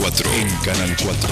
4. En Canal 4.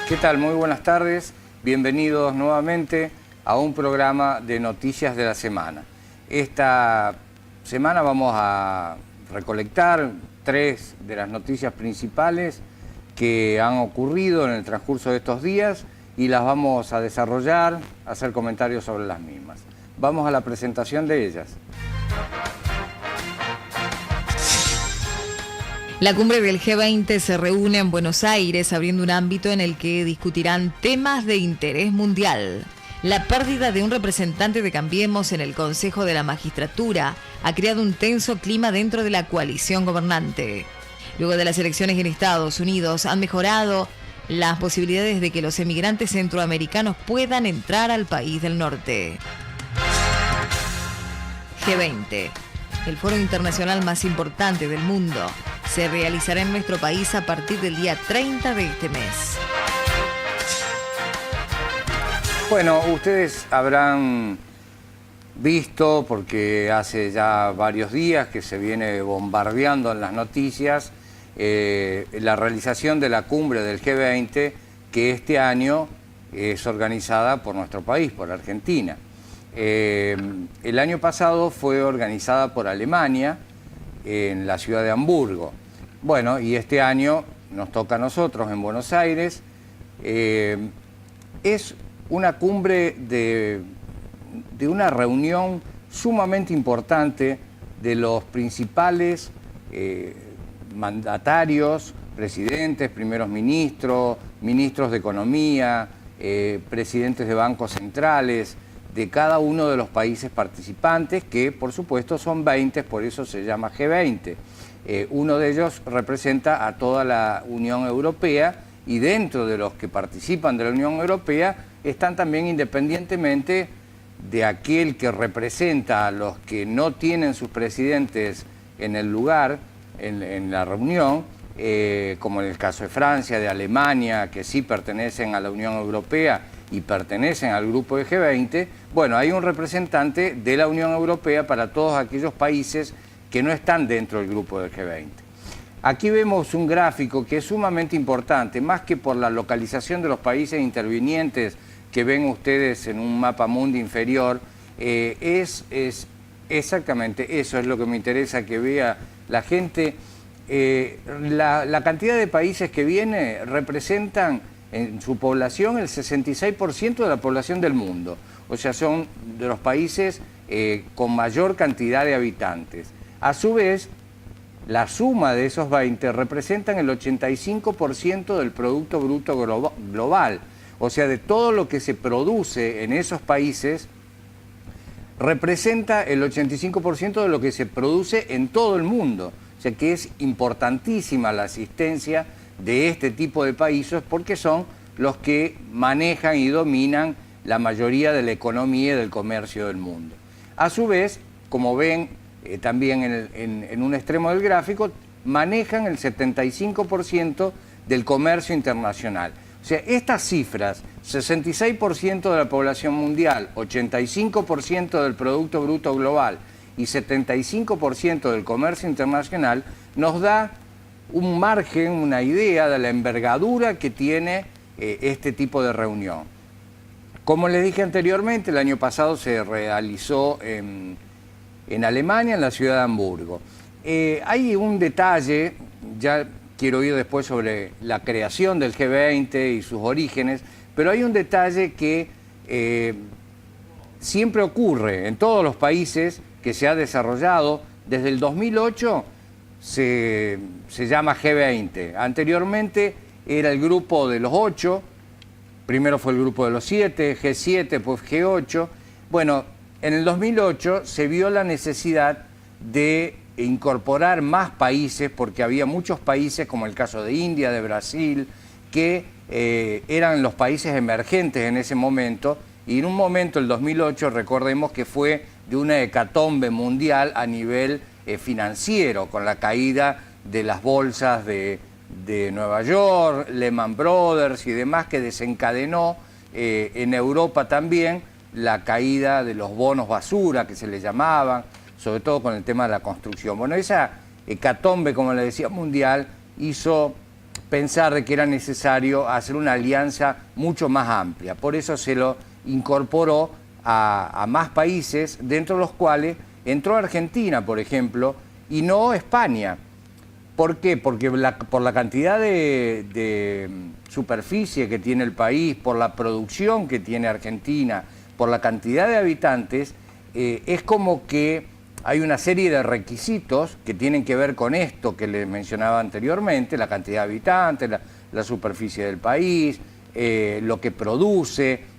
¿Qué tal? Muy buenas tardes. Bienvenidos nuevamente a un programa de noticias de la semana. Esta semana vamos a recolectar 3 de las noticias principales que han ocurrido en el transcurso de estos días y las vamos a desarrollar, a hacer comentarios sobre las mismas. Vamos a la presentación de ellas. La cumbre del G20 se reúne en Buenos Aires, abriendo un ámbito en el que discutirán temas de interés mundial. La pérdida de un representante de Cambiemos en el Consejo de la Magistratura ha creado un tenso clima dentro de la coalición gobernante. Luego de las elecciones en Estados Unidos, han mejorado las posibilidades de que los emigrantes centroamericanos puedan entrar al país del norte. G20, el foro internacional más importante del mundo, se realizará en nuestro país a partir del día 30 de este mes. Bueno, ustedes habrán visto, porque hace ya varios días que se viene bombardeando en las noticias, la realización de la cumbre del G20, que este año es organizada por nuestro país, por Argentina. El año pasado fue organizada por Alemania, en la ciudad de Hamburgo. Bueno, y este año nos toca a nosotros en Buenos Aires. Es una cumbre de una reunión sumamente importante de los principales mandatarios, presidentes, primeros ministros, ministros de Economía, presidentes de bancos centrales, de cada uno de los países participantes, que por supuesto son 20, por eso se llama G20. Uno de ellos representa a toda la Unión Europea, y dentro de los que participan de la Unión Europea están también, independientemente de aquel que representa a los que no tienen sus presidentes en el lugar, en la reunión, como en el caso de Francia, de Alemania, que sí pertenecen a la Unión Europea y pertenecen al grupo de G20, bueno, hay un representante de la Unión Europea para todos aquellos países que no están dentro del grupo del G20. Aquí vemos un gráfico que es sumamente importante, más que por la localización de los países intervinientes que ven ustedes en un mapa mundi inferior, es exactamente eso es lo que me interesa que vea la gente. La cantidad de países que viene representan en su población el 66% de la población del mundo, o sea, son de los países con mayor cantidad de habitantes. A su vez, la suma de esos 20 representan el 85% del Producto Bruto Global, o sea, de todo lo que se produce en esos países, representa el 85% de lo que se produce en todo el mundo. O sea, que es importantísima la asistencia de este tipo de países porque son los que manejan y dominan la mayoría de la economía y del comercio del mundo. A su vez, como ven también en un extremo del gráfico, manejan el 75% del comercio internacional. O sea, estas cifras, 66% de la población mundial, 85% del Producto Bruto Global y 75% del comercio internacional, nos da un margen, una idea de la envergadura que tiene este tipo de reunión. Como les dije anteriormente, el año pasado se realizó en Alemania, en la ciudad de Hamburgo. Hay un detalle, ya quiero ir después sobre la creación del G20 y sus orígenes, pero hay un detalle que siempre ocurre en todos los países que se ha desarrollado. Desde el 2008 se llama G20. Anteriormente era el grupo de los 8, primero fue el grupo de los 7, G7, después G8. Bueno, en el 2008 se vio la necesidad de incorporar más países, porque había muchos países, como el caso de India, de Brasil, que eran los países emergentes en ese momento, y en un momento, el 2008, recordemos que fue de una hecatombe mundial a nivel financiero, con la caída de las bolsas de Nueva York, Lehman Brothers y demás, que desencadenó en Europa también la caída de los bonos basura, que se les llamaban, sobre todo con el tema de la construcción. Bueno, esa hecatombe, como le decía, mundial, hizo pensar de que era necesario hacer una alianza mucho más amplia. Por eso se lo incorporó a más países, dentro de los cuales entró Argentina, por ejemplo, y no España. ¿Por qué? Porque por la cantidad de superficie que tiene el país, por la producción que tiene Argentina, por la cantidad de habitantes, es como que hay una serie de requisitos que tienen que ver con esto que les mencionaba anteriormente, la cantidad de habitantes, la superficie del país, lo que produce.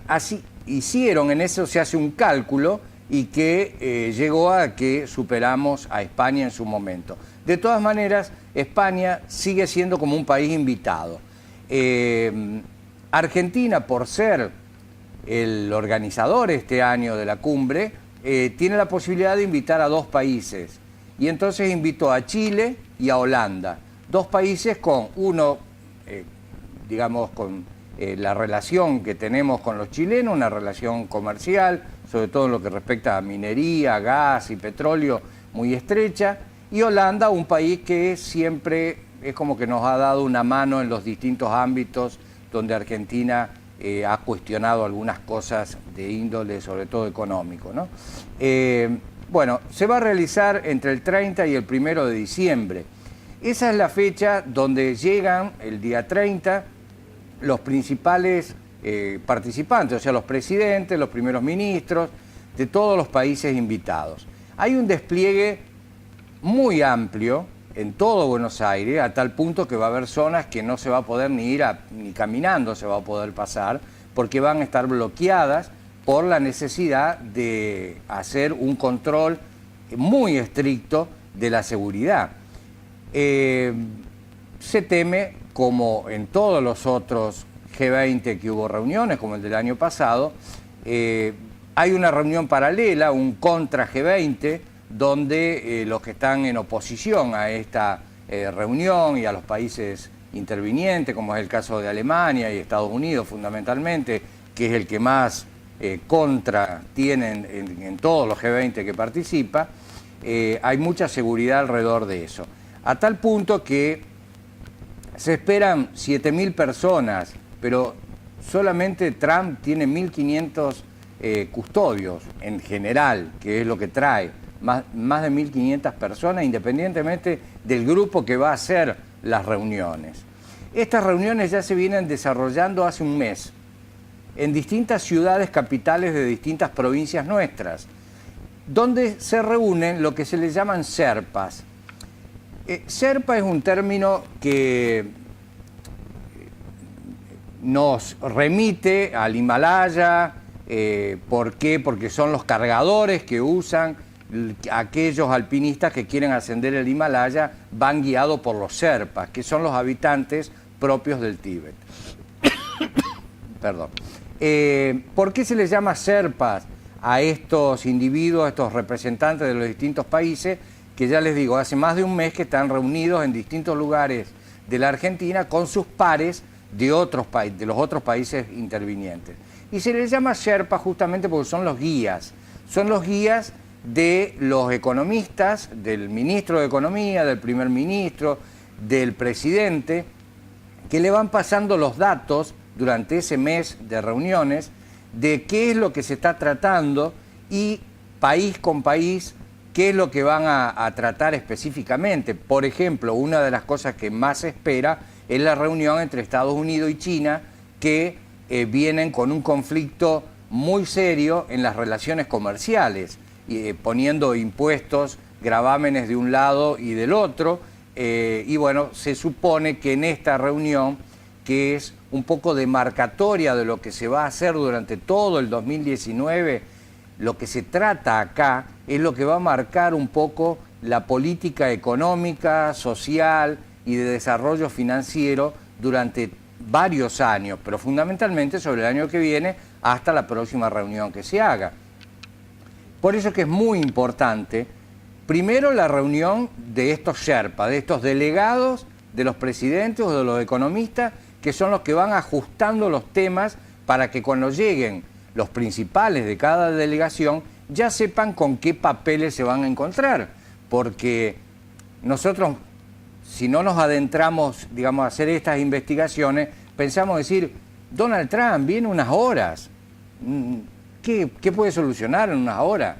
Así hicieron, en eso se hace un cálculo y que llegó a que superamos a España en su momento. De todas maneras, España sigue siendo como un país invitado. Argentina, por ser el organizador este año de la cumbre, tiene la posibilidad de invitar a 2 países. Y entonces invitó a Chile y a Holanda. 2 países con uno, digamos, con la relación que tenemos con los chilenos, una relación comercial, sobre todo en lo que respecta a minería, gas y petróleo, muy estrecha. Y Holanda, un país que siempre es como que nos ha dado una mano en los distintos ámbitos donde Argentina ha cuestionado algunas cosas de índole, sobre todo económico, ¿no? Bueno, se va a realizar entre el 30 y el 1 de diciembre. Esa es la fecha donde llegan, el día 30, los principales participantes, o sea, los presidentes, los primeros ministros de todos los países invitados. Hay un despliegue muy amplio en todo Buenos Aires, a tal punto que va a haber zonas que no se va a poder ni ir ni caminando se va a poder pasar, porque van a estar bloqueadas por la necesidad de hacer un control muy estricto de la seguridad. Se teme, como en todos los otros G20 que hubo reuniones, como el del año pasado, hay una reunión paralela, un contra G20, donde los que están en oposición a esta reunión y a los países intervinientes, como es el caso de Alemania y Estados Unidos fundamentalmente, que es el que más contra tienen en todos los G20 que participa, hay mucha seguridad alrededor de eso. A tal punto que se esperan 7.000 personas, pero solamente Trump tiene 1.500 custodios en general, que es lo que trae. Más de 1.500 personas, independientemente del grupo que va a hacer las reuniones. Estas reuniones ya se vienen desarrollando hace un mes en distintas ciudades capitales de distintas provincias nuestras, donde se reúnen lo que se les llaman Sherpas. Sherpa es un término que nos remite al Himalaya. ¿Por qué? Porque son los cargadores que usan aquellos alpinistas que quieren ascender el Himalaya, van guiados por los Sherpas, que son los habitantes propios del Tíbet. Perdón. ¿Por qué se les llama Sherpas a estos individuos, a estos representantes de los distintos países, que ya les digo, hace más de un mes que están reunidos en distintos lugares de la Argentina con sus pares de los otros países intervinientes? Y se les llama Sherpa justamente porque son los guías de los economistas, del ministro de Economía, del primer ministro, del presidente, que le van pasando los datos durante ese mes de reuniones de qué es lo que se está tratando y país con país qué es lo que van a tratar específicamente. Por ejemplo, una de las cosas que más se espera es la reunión entre Estados Unidos y China, que vienen con un conflicto muy serio en las relaciones comerciales, poniendo impuestos, gravámenes de un lado y del otro, y bueno, se supone que en esta reunión, que es un poco demarcatoria de lo que se va a hacer durante todo el 2019, lo que se trata acá es lo que va a marcar un poco la política económica, social y de desarrollo financiero durante varios años, pero fundamentalmente sobre el año que viene hasta la próxima reunión que se haga. Por eso es que es muy importante, primero la reunión de estos Sherpas, de estos delegados, de los presidentes o de los economistas, que son los que van ajustando los temas para que cuando lleguen los principales de cada delegación ya sepan con qué papeles se van a encontrar, porque nosotros, si no nos adentramos, digamos, a hacer estas investigaciones, pensamos decir, Donald Trump viene unas horas, ¿qué puede solucionar en unas horas?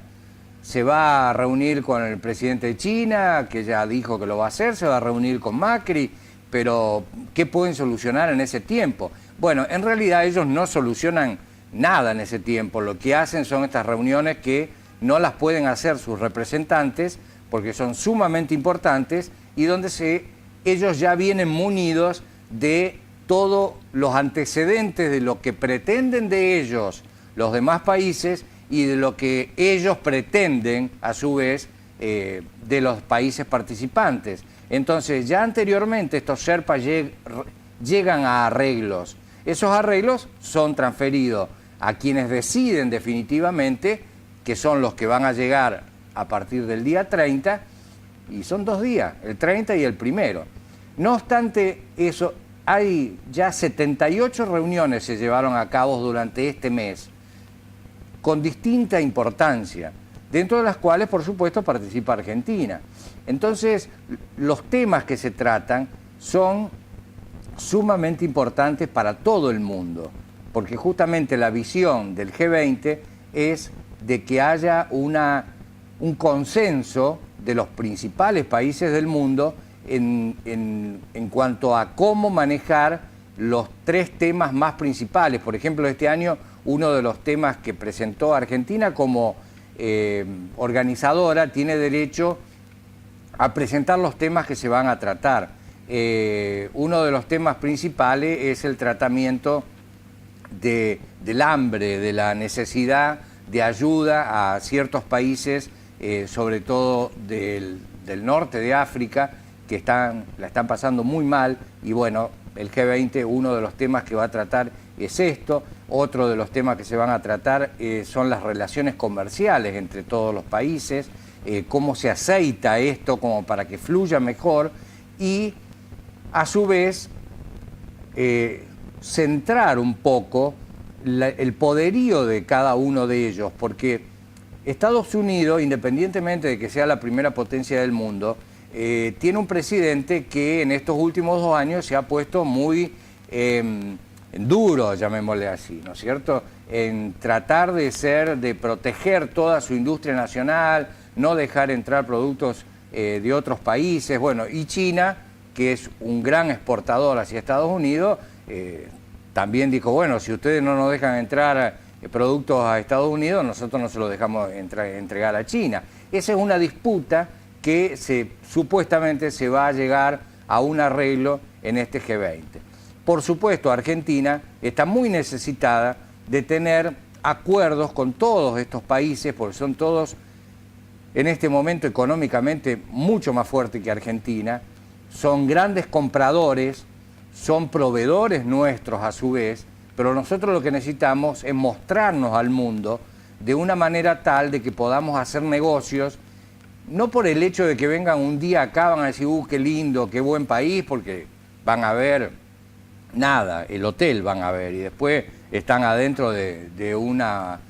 Se va a reunir con el presidente de China, que ya dijo que lo va a hacer, se va a reunir con Macri, pero ¿qué pueden solucionar en ese tiempo? Bueno, en realidad ellos no solucionan nada en ese tiempo, lo que hacen son estas reuniones que no las pueden hacer sus representantes porque son sumamente importantes y donde ellos ya vienen munidos de todos los antecedentes de lo que pretenden de ellos los demás países y de lo que ellos pretenden, a su vez, de los países participantes. Entonces, ya anteriormente estos Sherpas llegan a arreglos. Esos arreglos son transferidos a quienes deciden definitivamente, que son los que van a llegar a partir del día 30, y son 2 días, el 30 y el 1. No obstante eso, hay ya 78 reuniones se llevaron a cabo durante este mes, con distinta importancia, dentro de las cuales, por supuesto, participa Argentina. Entonces, los temas que se tratan son sumamente importantes para todo el mundo, porque justamente la visión del G20 es de que haya un consenso de los principales países del mundo en cuanto a cómo manejar los 3 temas más principales. Por ejemplo, este año uno de los temas que presentó Argentina como organizadora tiene derecho a presentar los temas que se van a tratar. Uno de los temas principales es el tratamiento del hambre, de la necesidad de ayuda a ciertos países, sobre todo del norte de África, que la están pasando muy mal, y bueno, el G20, uno de los temas que va a tratar es esto. Otro de los temas que se van a tratar son las relaciones comerciales entre todos los países, cómo se aceita esto como para que fluya mejor y, a su vez, centrar un poco el poderío de cada uno de ellos, porque Estados Unidos, independientemente de que sea la primera potencia del mundo, tiene un presidente que en estos últimos 2 años se ha puesto muy duro, llamémosle así, ¿no es cierto?, en tratar de proteger toda su industria nacional, no dejar entrar productos de otros países. Bueno, y China, que es un gran exportador hacia Estados Unidos, también dijo, bueno, si ustedes no nos dejan entrar productos a Estados Unidos, nosotros no se los dejamos entregar a China. Esa es una disputa que supuestamente se va a llegar a un arreglo en este G20. Por supuesto, Argentina está muy necesitada de tener acuerdos con todos estos países, porque son todos en este momento económicamente mucho más fuertes que Argentina, son grandes compradores, son proveedores nuestros a su vez, pero nosotros lo que necesitamos es mostrarnos al mundo de una manera tal de que podamos hacer negocios, no por el hecho de que vengan un día acá, van a decir, qué lindo, qué buen país, porque van a ver nada, el hotel van a ver, y después están adentro de una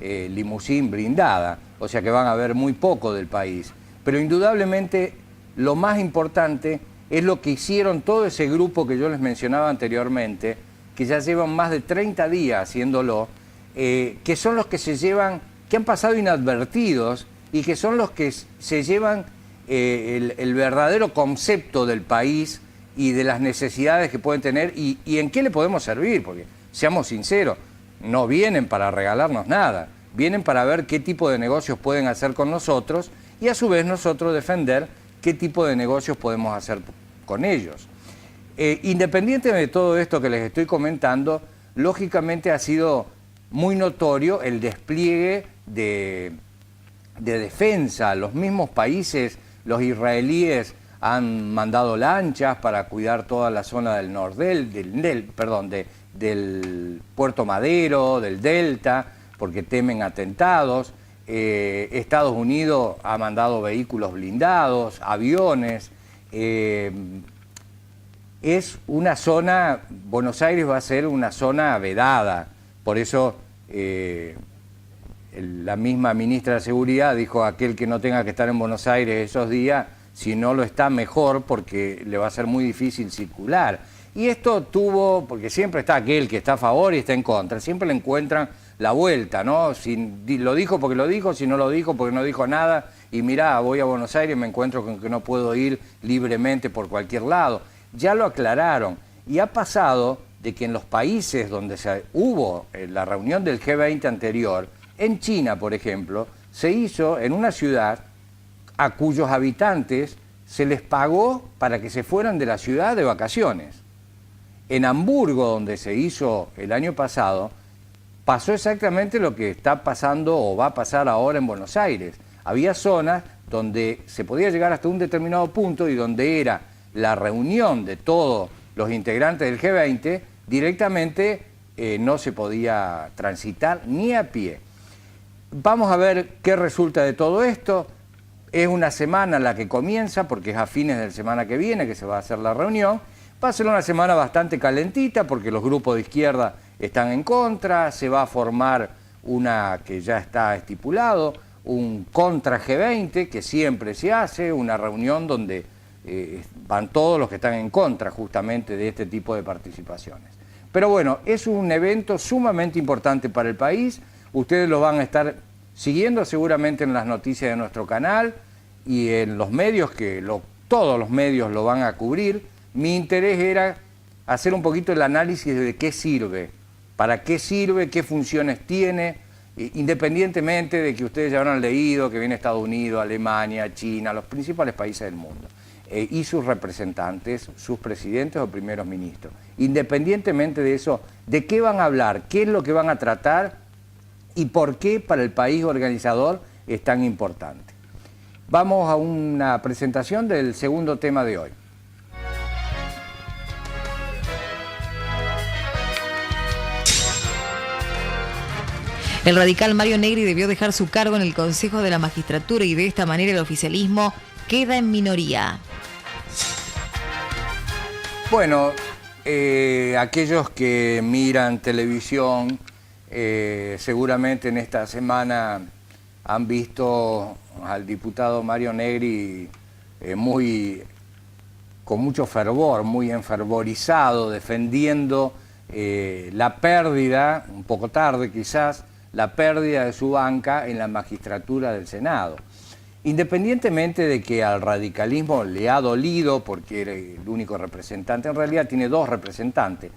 limusín blindada, o sea que van a ver muy poco del país. Pero indudablemente lo más importante es lo que hicieron todo ese grupo que yo les mencionaba anteriormente, que ya llevan más de 30 días haciéndolo, que son los que han pasado inadvertidos y que son los que se llevan el verdadero concepto del país y de las necesidades que pueden tener y en qué le podemos servir, porque seamos sinceros, no vienen para regalarnos nada, vienen para ver qué tipo de negocios pueden hacer con nosotros y a su vez nosotros defender qué tipo de negocios podemos hacer con ellos. Independiente de todo esto que les estoy comentando, lógicamente ha sido muy notorio el despliegue de defensa. Los mismos países, los israelíes, han mandado lanchas para cuidar toda la zona del Nordel, del Puerto Madero, del Delta, porque temen atentados. Estados Unidos ha mandado vehículos blindados, aviones. Es una zona, Buenos Aires va a ser una zona vedada, por eso la misma ministra de Seguridad dijo: aquel que no tenga que estar en Buenos Aires esos días, si no lo está, mejor, porque le va a ser muy difícil circular. Y esto tuvo, porque siempre está aquel que está a favor y está en contra, siempre le encuentran la vuelta, ¿no? Si lo dijo porque lo dijo, si no lo dijo porque no dijo nada, y mirá, voy a Buenos Aires y me encuentro con que no puedo ir libremente por cualquier lado. Ya lo aclararon, y ha pasado de que en los países donde hubo la reunión del G20 anterior, en China, por ejemplo, se hizo en una ciudad a cuyos habitantes se les pagó para que se fueran de la ciudad de vacaciones. En Hamburgo, donde se hizo el año pasado, pasó exactamente lo que está pasando o va a pasar ahora en Buenos Aires. Había zonas donde se podía llegar hasta un determinado punto y donde era la reunión de todos los integrantes del G20, directamente no se podía transitar ni a pie. Vamos a ver qué resulta de todo esto. Es una semana la que comienza, porque es a fines de la semana que viene que se va a hacer la reunión. Va a ser una semana bastante calentita porque los grupos de izquierda están en contra, se va a formar una que ya está estipulado, un contra G20 que siempre se hace, una reunión donde van todos los que están en contra justamente de este tipo de participaciones. Pero bueno, es un evento sumamente importante para el país. Ustedes lo van a estar siguiendo seguramente en las noticias de nuestro canal y en los medios, todos los medios lo van a cubrir. Mi interés era hacer un poquito el análisis de qué sirve, para qué sirve, qué funciones tiene, independientemente de que ustedes ya habrán leído que viene Estados Unidos, Alemania, China, los principales países del mundo, y sus representantes, sus presidentes o primeros ministros. Independientemente de eso, ¿de qué van a hablar? ¿Qué es lo que van a tratar? ¿Y por qué para el país organizador es tan importante? Vamos a una presentación del segundo tema de hoy. El radical Mario Negri debió dejar su cargo en el Consejo de la Magistratura y de esta manera el oficialismo queda en minoría. Bueno, aquellos que miran televisión seguramente en esta semana han visto al diputado Mario Negri con mucho fervor, muy enfervorizado, defendiendo la pérdida, un poco tarde quizás, la pérdida de su banca en la magistratura del Senado. Independientemente de que al radicalismo le ha dolido, porque era el único representante, en realidad tiene dos representantes.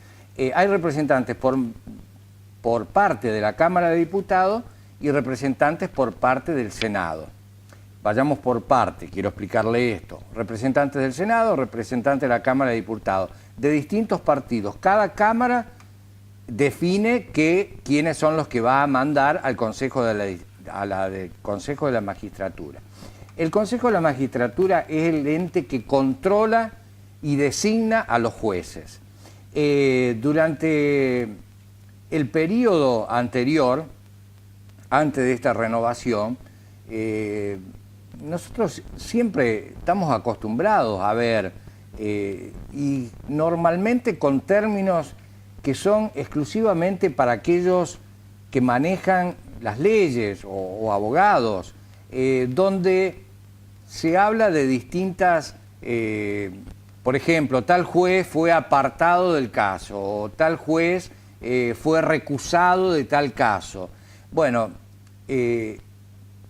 Hay representantes por parte de la Cámara de Diputados y representantes por parte del Senado. Vayamos por parte, quiero explicarle esto. Representantes del Senado, representantes de la Cámara de Diputados, de distintos partidos. Cada Cámara define quiénes son los que va a mandar al Consejo Consejo de la Magistratura. El Consejo de la Magistratura es el ente que controla y designa a los jueces. Durante el periodo anterior, antes de esta renovación, nosotros siempre estamos acostumbrados a ver, y normalmente con términos que son exclusivamente para aquellos que manejan las leyes o abogados, donde se habla de distintas, por ejemplo, tal juez fue apartado del caso, o tal juez fue recusado de tal caso. Bueno,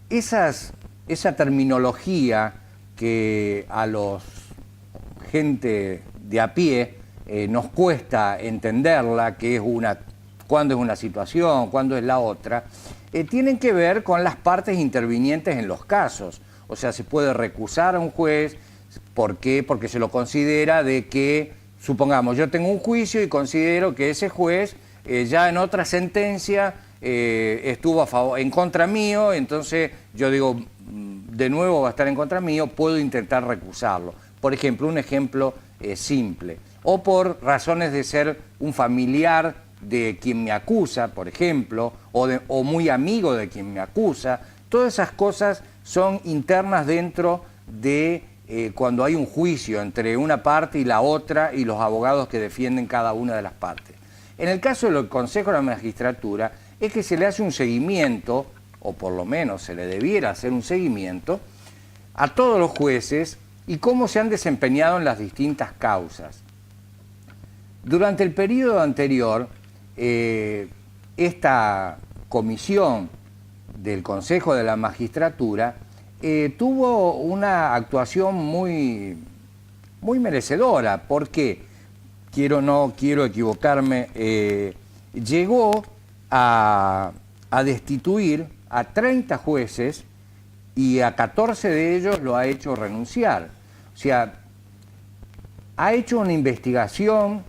esa terminología que a los gente de a pie nos cuesta entenderla, que es cuándo es una situación, cuándo es la otra, tienen que ver con las partes intervinientes en los casos. O sea, se puede recusar a un juez, ¿por qué? Porque se lo considera de que, supongamos, yo tengo un juicio y considero que ese juez ya en otra sentencia estuvo en contra mío, entonces yo digo, de nuevo va a estar en contra mío, puedo intentar recusarlo. Por ejemplo, un ejemplo simple. O por razones de ser un familiar de quien me acusa, por ejemplo, o muy amigo de quien me acusa. Todas esas cosas son internas dentro de cuando hay un juicio entre una parte y la otra y los abogados que defienden cada una de las partes. En el caso del Consejo de la Magistratura es que se le hace un seguimiento, o por lo menos se le debiera hacer un seguimiento, a todos los jueces y cómo se han desempeñado en las distintas causas. Durante el periodo anterior, esta comisión del Consejo de la Magistratura tuvo una actuación muy merecedora, porque, no quiero equivocarme, llegó a destituir a 30 jueces y a 14 de ellos lo ha hecho renunciar. O sea, ha hecho una investigación,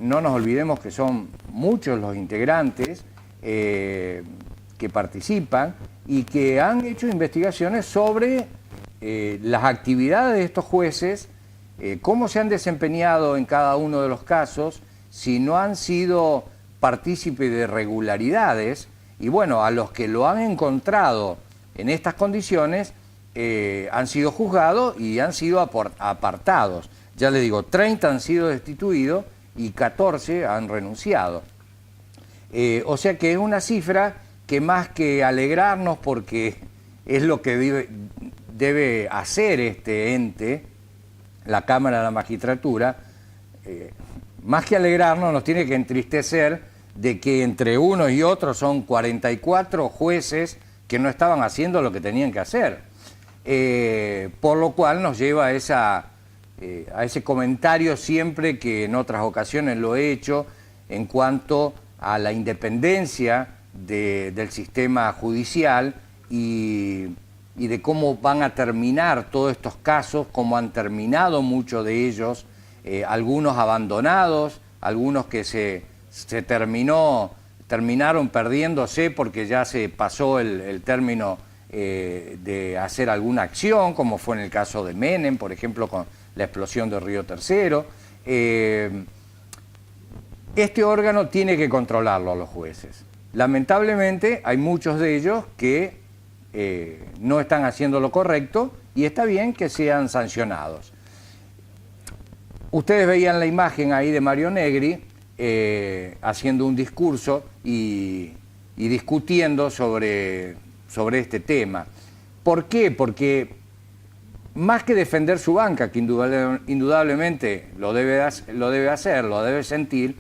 no nos olvidemos que son muchos los integrantes que participan y que han hecho investigaciones sobre las actividades de estos jueces, cómo se han desempeñado en cada uno de los casos, si no han sido partícipes de irregularidades, y bueno, a los que lo han encontrado en estas condiciones han sido juzgados y han sido apartados. Ya les digo, 30 han sido destituidos y 14 han renunciado. O sea que es una cifra que más que alegrarnos, porque es lo que debe hacer este ente, la Cámara de la Magistratura, más que alegrarnos nos tiene que entristecer de que entre unos y otros son 44 jueces que no estaban haciendo lo que tenían que hacer. Por lo cual nos lleva a ese comentario siempre que en otras ocasiones lo he hecho en cuanto a la independencia del sistema judicial y de cómo van a terminar todos estos casos, cómo han terminado muchos de ellos, algunos abandonados, algunos que se terminaron perdiéndose porque ya se pasó el término de hacer alguna acción, como fue en el caso de Menem, por ejemplo, con la explosión de Río Tercero. Este órgano tiene que controlarlo a los jueces. Lamentablemente hay muchos de ellos que no están haciendo lo correcto y está bien que sean sancionados. Ustedes veían la imagen ahí de Mario Negri haciendo un discurso y discutiendo sobre este tema. ¿Por qué? Porque más que defender su banca, que indudablemente lo debe hacer, lo debe sentir,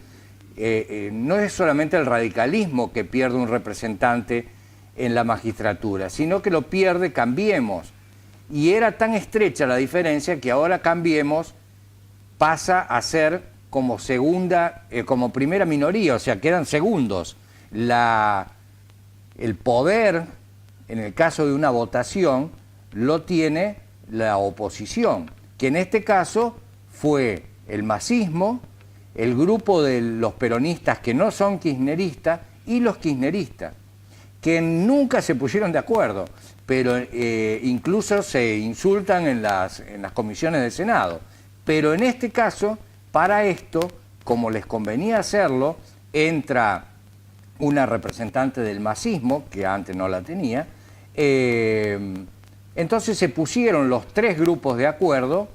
no es solamente el radicalismo que pierde un representante en la magistratura, sino que lo pierde Cambiemos. Y era tan estrecha la diferencia que ahora Cambiemos pasa a ser como como primera minoría, o sea, quedan segundos. El poder, en el caso de una votación, lo tiene la oposición, que en este caso fue el masismo, el grupo de los peronistas que no son kirchneristas y los kirchneristas, que nunca se pusieron de acuerdo, pero incluso se insultan en las comisiones del Senado. Pero en este caso, para esto, como les convenía hacerlo, entra una representante del masismo, que antes no la tenía, entonces se pusieron los tres grupos de acuerdo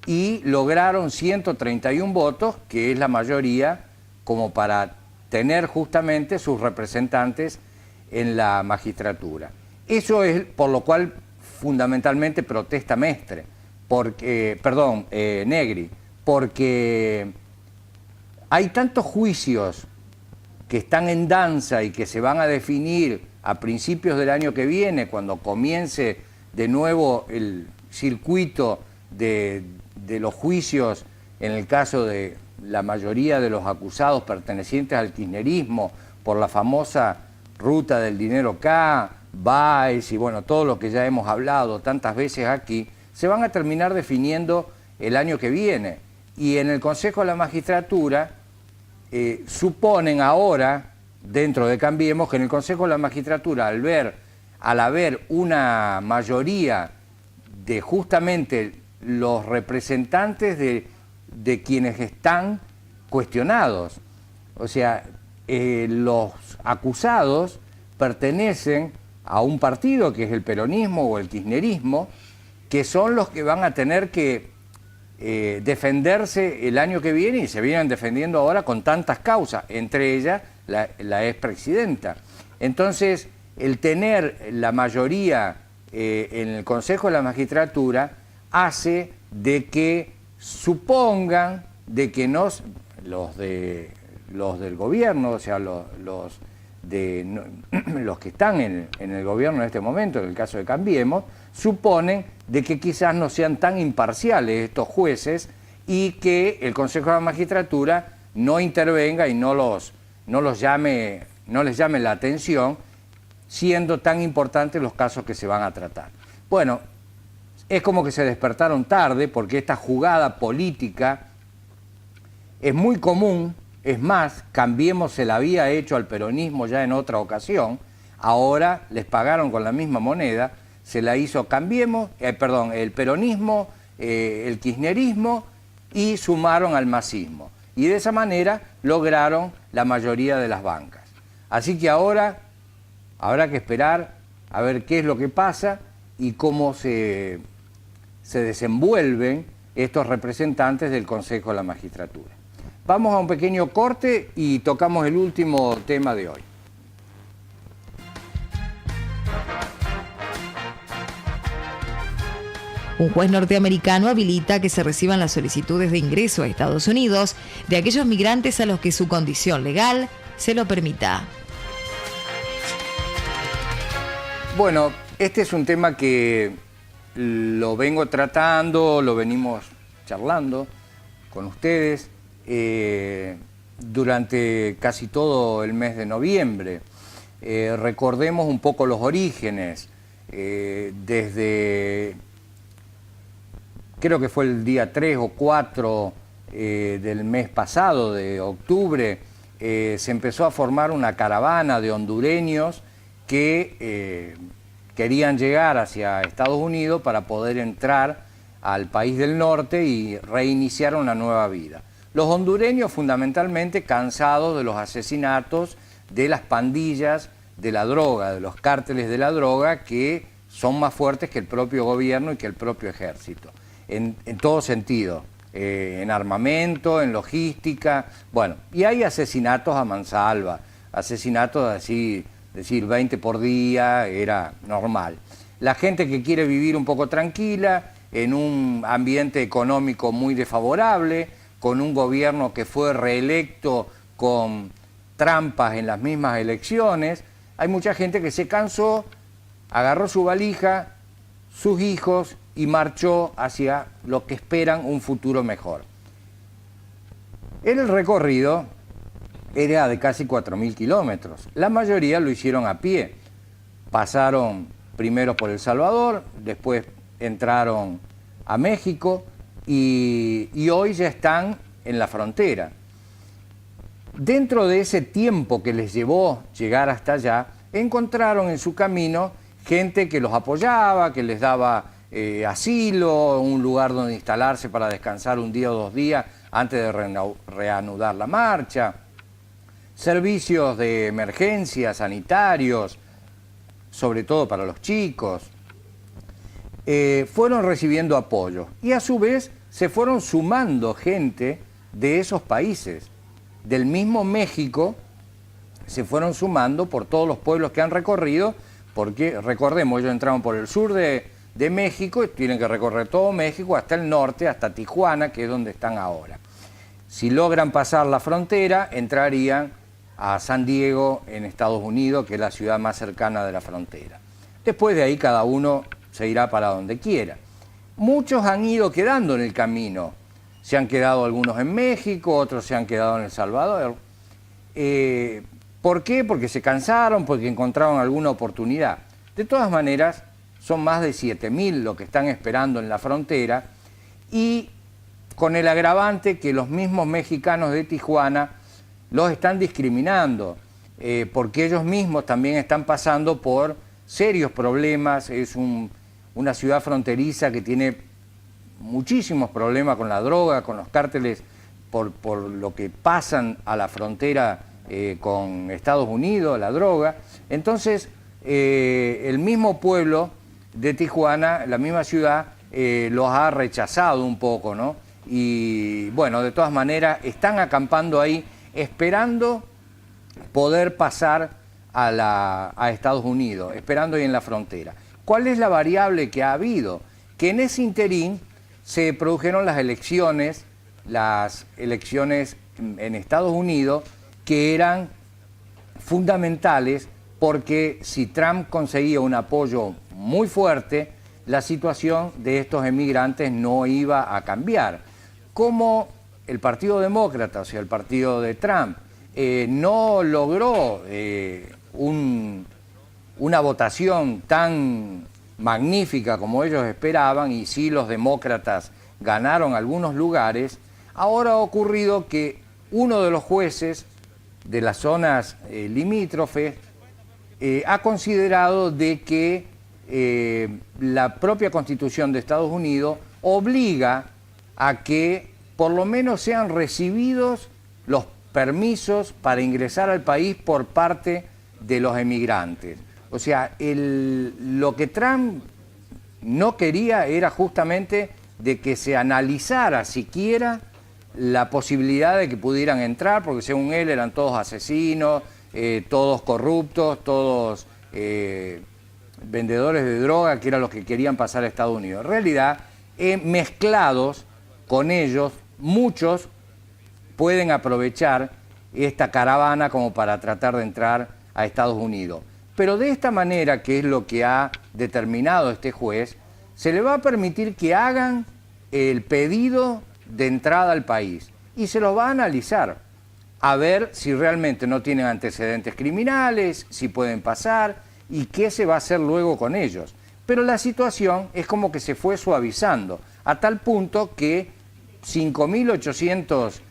y lograron 131 votos, que es la mayoría, como para tener justamente sus representantes en la magistratura. Eso es por lo cual fundamentalmente protesta Negri, porque hay tantos juicios que están en danza y que se van a definir a principios del año que viene, cuando comience de nuevo el circuito de los juicios, en el caso de la mayoría de los acusados pertenecientes al kirchnerismo por la famosa ruta del dinero K, Baez y bueno, todo lo que ya hemos hablado tantas veces aquí, se van a terminar definiendo el año que viene. Y en el Consejo de la Magistratura suponen ahora, dentro de Cambiemos, que en el Consejo de la Magistratura, al haber una mayoría de justamente los representantes de quienes están cuestionados. O sea, los acusados pertenecen a un partido que es el peronismo o el kirchnerismo, que son los que van a tener que defenderse el año que viene, y se vienen defendiendo ahora con tantas causas, entre ellas la expresidenta. Entonces, el tener la mayoría en el Consejo de la Magistratura hace de que supongan de que los del gobierno, o sea, los que están en el gobierno en este momento, en el caso de Cambiemos, suponen de que quizás no sean tan imparciales estos jueces y que el Consejo de la Magistratura no intervenga y no les llame la atención, siendo tan importantes los casos que se van a tratar. Bueno, es como que se despertaron tarde, porque esta jugada política es muy común. Es más, Cambiemos se la había hecho al peronismo ya en otra ocasión, ahora les pagaron con la misma moneda, se la hizo Cambiemos, el peronismo, el kirchnerismo, y sumaron al masismo. Y de esa manera lograron la mayoría de las bancas. Así que ahora habrá que esperar a ver qué es lo que pasa y cómo se desenvuelven estos representantes del Consejo de la Magistratura. Vamos a un pequeño corte y tocamos el último tema de hoy. Un juez norteamericano habilita que se reciban las solicitudes de ingreso a Estados Unidos de aquellos migrantes a los que su condición legal se lo permita. Bueno, este es un tema que lo vengo tratando, lo venimos charlando con ustedes durante casi todo el mes de noviembre. Recordemos un poco los orígenes, desde, creo que fue el día 3 o 4 del mes pasado, de octubre, se empezó a formar una caravana de hondureños que querían llegar hacia Estados Unidos para poder entrar al país del norte y reiniciar una nueva vida. Los hondureños fundamentalmente cansados de los asesinatos de las pandillas de la droga, de los cárteles de la droga, que son más fuertes que el propio gobierno y que el propio ejército, en todo sentido, en armamento, en logística, bueno, y hay asesinatos a mansalva, asesinatos así, decir 20 por día, era normal. La gente que quiere vivir un poco tranquila, en un ambiente económico muy desfavorable, con un gobierno que fue reelecto con trampas en las mismas elecciones, hay mucha gente que se cansó, agarró su valija, sus hijos y marchó hacia lo que esperan un futuro mejor. El recorrido era de casi 4.000 kilómetros. La mayoría lo hicieron a pie. Pasaron primero por El Salvador, después entraron a México y hoy ya están en la frontera. Dentro de ese tiempo que les llevó llegar hasta allá, encontraron en su camino gente que los apoyaba, que les daba asilo, un lugar donde instalarse para descansar un día o 2 días antes de reanudar la marcha, servicios de emergencia, sanitarios, sobre todo para los chicos. Fueron recibiendo apoyo y a su vez se fueron sumando gente de esos países. Del mismo México se fueron sumando por todos los pueblos que han recorrido, porque recordemos, ellos entraron por el sur de México y tienen que recorrer todo México hasta el norte, hasta Tijuana, que es donde están ahora. Si logran pasar la frontera, entrarían a San Diego, en Estados Unidos, que es la ciudad más cercana de la frontera. Después de ahí cada uno se irá para donde quiera. Muchos han ido quedando en el camino. Se han quedado algunos en México, otros se han quedado en El Salvador. ¿Por qué? Porque se cansaron, porque encontraron alguna oportunidad. De todas maneras, son más de 7.000 los que están esperando en la frontera, y con el agravante que los mismos mexicanos de Tijuana los están discriminando, porque ellos mismos también están pasando por serios problemas. Es una ciudad fronteriza que tiene muchísimos problemas con la droga, con los cárteles, por lo que pasan a la frontera con Estados Unidos, la droga. Entonces, el mismo pueblo de Tijuana, la misma ciudad, los ha rechazado un poco, ¿no? Y bueno, de todas maneras, están acampando ahí, esperando poder pasar a Estados Unidos, esperando ahí en la frontera. ¿Cuál es la variable que ha habido? Que en ese interín se produjeron las elecciones en Estados Unidos, que eran fundamentales porque si Trump conseguía un apoyo muy fuerte, la situación de estos emigrantes no iba a cambiar. Como el Partido Demócrata, o sea, el partido de Trump, no logró una votación tan magnífica como ellos esperaban, y sí los demócratas ganaron algunos lugares, ahora ha ocurrido que uno de los jueces de las zonas limítrofes ha considerado de que la propia Constitución de Estados Unidos obliga a que por lo menos sean recibidos los permisos para ingresar al país por parte de los emigrantes. O sea, lo que Trump no quería era justamente de que se analizara siquiera la posibilidad de que pudieran entrar, porque según él eran todos asesinos, todos corruptos, todos vendedores de droga, que eran los que querían pasar a Estados Unidos. En realidad, mezclados con ellos, muchos pueden aprovechar esta caravana como para tratar de entrar a Estados Unidos. Pero de esta manera, que es lo que ha determinado este juez, se le va a permitir que hagan el pedido de entrada al país y se los va a analizar a ver si realmente no tienen antecedentes criminales, si pueden pasar y qué se va a hacer luego con ellos. Pero la situación es como que se fue suavizando a tal punto que 5.800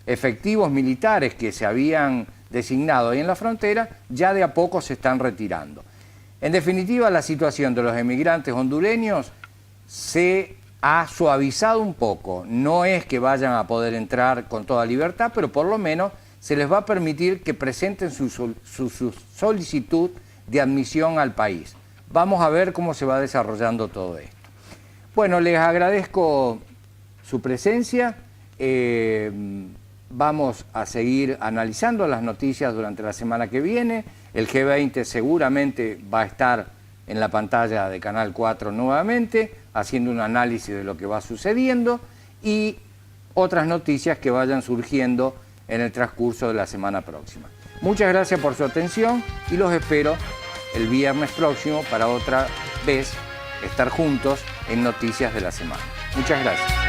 efectivos militares que se habían designado ahí en la frontera ya de a poco se están retirando. En definitiva, la situación de los emigrantes hondureños se ha suavizado un poco. No es que vayan a poder entrar con toda libertad, pero por lo menos se les va a permitir que presenten su solicitud de admisión al país. Vamos a ver cómo se va desarrollando todo esto. Bueno, les agradezco su presencia. Vamos a seguir analizando las noticias durante la semana que viene. El G20 seguramente va a estar en la pantalla de Canal 4 nuevamente, haciendo un análisis de lo que va sucediendo y otras noticias que vayan surgiendo en el transcurso de la semana próxima. Muchas gracias por su atención y los espero el viernes próximo para otra vez estar juntos en Noticias de la Semana. Muchas gracias.